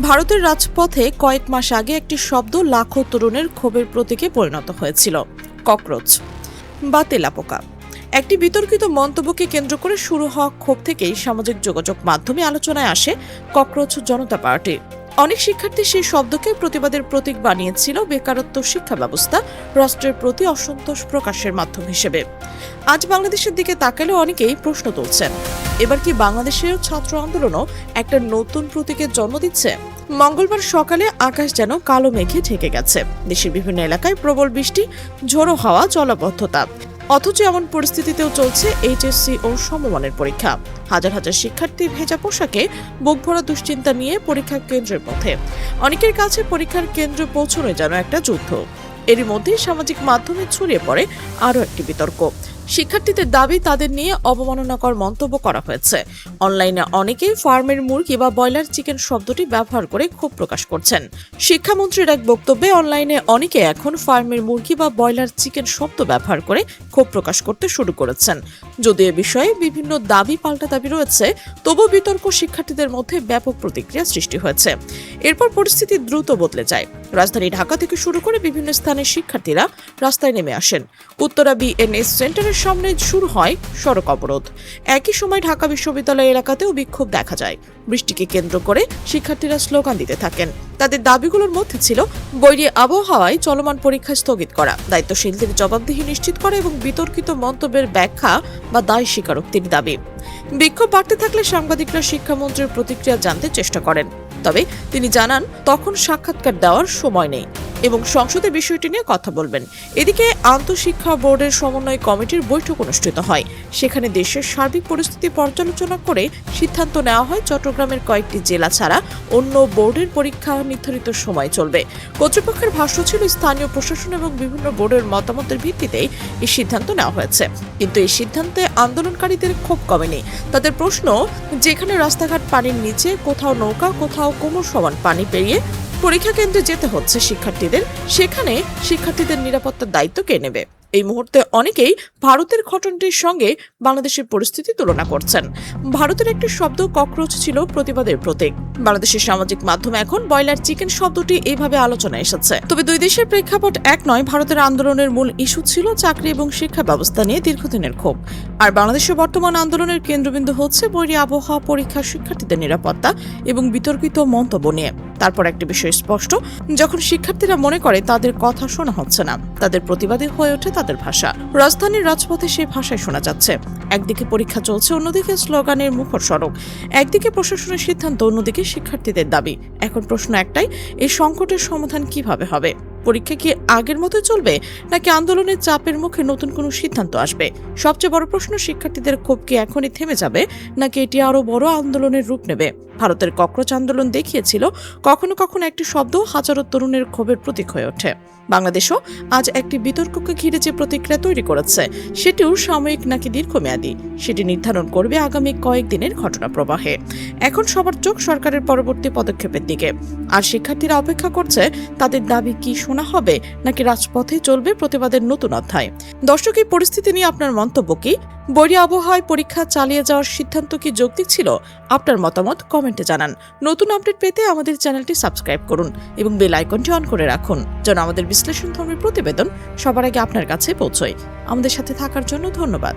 ভারতের রাজপথে কয়েক মাস আগে একটি শব্দ লাখো তরুণের ক্ষোভের প্রতীকে পরিণত হয়েছিল, ককরোচ বা তেলাপোকা। একটি বিতর্কিত মন্তব্যকে কেন্দ্র করে শুরু হওয়া ক্ষোভ থেকেই সামাজিক যোগাযোগ মাধ্যমে আলোচনায় আসে ককরোচ জনতা পার্টি। অনেক শিক্ষার্থী সেই শব্দকে প্রতিবাদের প্রতীক বানিয়েছিল বেকারত্ব, শিক্ষা ব্যবস্থা, রাষ্ট্রের প্রতি অসন্তোষ প্রকাশের মাধ্যম হিসেবে। আজ বাংলাদেশের দিকে তাকালে অনেকেই প্রশ্ন তুলছেন, এবার কি বাংলাদেশের ছাত্র আন্দোলনও একটা নতুন প্রতীকের জন্ম দিচ্ছে? মঙ্গলবার সকালে আকাশ যেন কালো মেঘে ঢেকে গেছে। দেশের বিভিন্ন এলাকায় প্রবল বৃষ্টি, ঝোড়ো হাওয়া, জলাবদ্ধতা। অথচ এমন পরিস্থিতিতেও চলছে এইচএসসি ও সমমানের পরীক্ষা। হাজার হাজার শিক্ষার্থী ভেজা পোশাকে বুক ভরা দুশ্চিন্তা নিয়ে পরীক্ষা কেন্দ্রের পথে। অনেকের কাছে পরীক্ষার কেন্দ্রে পৌঁছানো যেন একটা যুদ্ধ। এরই মধ্যেই সামাজিক মাধ্যমে ছড়িয়ে পড়ে আরও একটি বিতর্ক। শিক্ষার্থীদের দাবি, তাদের নিয়ে অবমাননাকর মন্তব্য করা হয়েছে। অনলাইনে অনেকেই ফার্মের মুরগি বা ব্রয়লার চিকেন শব্দটি ব্যবহার করে ক্ষোভ প্রকাশ করছেন। শিক্ষামন্ত্রীর এক বক্তব্যে অনলাইনে অনেকে এখন ফার্মের মুরগি বা ব্রয়লার চিকেন শব্দ ব্যবহার করে ক্ষোভ প্রকাশ করতে শুরু করেছেন। যদিও এ বিষয়ে বিভিন্ন দাবি পাল্টা দাবি রয়েছে, তবু বিতর্ক শিক্ষার্থীদের মধ্যে ব্যাপক প্রতিক্রিয়া সৃষ্টি হয়েছে। এরপর পরিস্থিতি দ্রুত বদলে যায়। রাজধানী ঢাকা থেকে শুরু করে বিভিন্ন স্থানের শিক্ষার্থীরা রাস্তায় নেমে আসেন। উত্তরা বিএনএস সেন্টারের সামনে শুরু হয় সড়ক অবরোধ। একই সময় ঢাকা বিশ্ববিদ্যালয় এলাকাতেও বিক্ষোভ দেখা যায়। বৃষ্টিকে কেন্দ্র করে শিক্ষার্থীরা স্লোগান দিতে থাকেন। তাদের দাবিগুলোর মধ্যে ছিল বৈরী আবহাওয়ায় চলমান পরীক্ষা স্থগিত করা, দায়িত্বশীলদের জবাবদিহি নিশ্চিত করা এবং বিতর্কিত মন্তব্যের ব্যাখ্যা বা দায় স্বীকারোক্তির দাবি। বিক্ষোভ বাড়তে থাকলে সাংবাদিকরা শিক্ষামন্ত্রীর প্রতিক্রিয়া জানতে চেষ্টা করেন। তবে তিনি জানান, তখন সাক্ষাৎকার দেওয়ার সময় নেই এবং সংসদে বিষয়টি নিয়ে কথা বলবেন। এদিকে আন্তঃশিক্ষা বোর্ডের সমন্বয় কমিটির বৈঠক অনুষ্ঠিত হয়। সেখানে দেশের সার্বিক পরিস্থিতি পর্যালোচনা করে সিদ্ধান্ত নেওয়া হয় চট্টগ্রামের কয়েকটি জেলা ছাড়া অন্য বোর্ডের পরীক্ষা নির্ধারিত সময় চলবে। কর্তৃপক্ষের ভাষ্য ছিল, স্থানীয় প্রশাসন এবং বিভিন্ন বোর্ডের মতামতের ভিত্তিতেই এই সিদ্ধান্ত নেওয়া হয়েছে। কিন্তু এই সিদ্ধান্তে আন্দোলনকারীদের ক্ষোভ কমেনি। তাদের প্রশ্ন, যেখানে রাস্তাঘাট পানির নিচে, কোথাও নৌকা, কোথাও কোমর সমান পানি পেরিয়ে পরীক্ষা কেন্দ্রে যেতে হচ্ছে শিক্ষার্থীদের, সেখানে শিক্ষার্থীদের নিরাপত্তার দায়িত্ব কে নেবে? এই মুহূর্তে অনেকেই ভারতের ঘটনাটির সঙ্গে বাংলাদেশের পরিস্থিতি তুলনা করছেন। ভারতের একটি শব্দ ককরোচ ছিল প্রতিবাদের প্রতীক। বাংলাদেশের সামাজিক মাধ্যমে এখন ব্রয়লার চিকেন শব্দটি এইভাবে আলোচনায় এসেছে। তবে দুই দেশের প্রেক্ষাপট এক নয়। ভারতের আন্দোলনের মূল ইস্যু ছিল চাকরি এবং শিক্ষা ব্যবস্থা নিয়ে দীর্ঘদিনের ক্ষোভ। আর বাংলাদেশের বর্তমান আন্দোলনের কেন্দ্রবিন্দু হচ্ছে বৈরী আবহাওয়া, পরীক্ষা, শিক্ষার্থীদের নিরাপত্তা এবং বিতর্কিত মন্তব্য নিয়ে। তারপর একটি বিষয় স্পষ্ট, যখন শিক্ষার্থীরা মনে করে তাদের কথা শোনা হচ্ছে না, তাদের প্রতিবাদী হয়ে ওঠে তাদের ভাষা। রাজধানীর রাজপথে সেই ভাষায় শোনা যাচ্ছে। একদিকে পরীক্ষা চলছে, অন্যদিকে স্লোগানের মুখর সড়ক। একদিকে প্রশাসনের সিদ্ধান্ত, অন্যদিকে শিক্ষার্থীদের দাবি। এখন প্রশ্ন একটাই, এই সংকটের সমাধান কিভাবে হবে? পরীক্ষা কি আগের মতো চলবে, নাকি আন্দোলনের চাপের মুখে নতুন কোনো সিদ্ধান্ত আসবে? সবচেয়ে বড় প্রশ্ন, শিক্ষার্থীদের ক্ষোভ কি এখনই থেমে যাবে, নাকি এটি আরো বড় আন্দোলনের রূপ নেবে? ভারতের ককরোচ আন্দোলন দেখিয়েছিল, কখনো কখনো একটি শব্দ হাজারো তরুণের ক্ষোভের প্রতীক হয়ে ওঠে। বাংলাদেশও আজ একটি বিতর্ককে ঘিরে যে প্রতিক্রিয়া তৈরি করেছে, সেটিও সাময়িক নাকি দীর্ঘমেয়াদী, সেটি নির্ধারণ করবে আগামী কয়েকদিনের ঘটনা প্রবাহে। এখন সবার চোখ সরকারের পরবর্তী পদক্ষেপের দিকে। আর শিক্ষার্থীরা অপেক্ষা করছে, তাদের দাবি কি শোনা হবে, নাকি রাজপথে চলবে প্রতিবাদের নতুন অধ্যায়? দর্শক, এই পরিস্থিতি নিয়ে আপনার মন্তব্য কি? বৈরী আবহাওয়ায় পরীক্ষা চালিয়ে যাওয়ার সিদ্ধান্ত কি যৌক্তিক ছিল? আপনার মতামত কমেন্টে জানান। নতুন আপডেট পেতে আমাদের চ্যানেলটি সাবস্ক্রাইব করুন এবং বেল আইকনটি অন করে রাখুন, যেন আমাদের বিশ্লেষণধর্মী প্রতিবেদন সবার আগে আপনার কাছে পৌঁছয়। আমাদের সাথে থাকার জন্য ধন্যবাদ।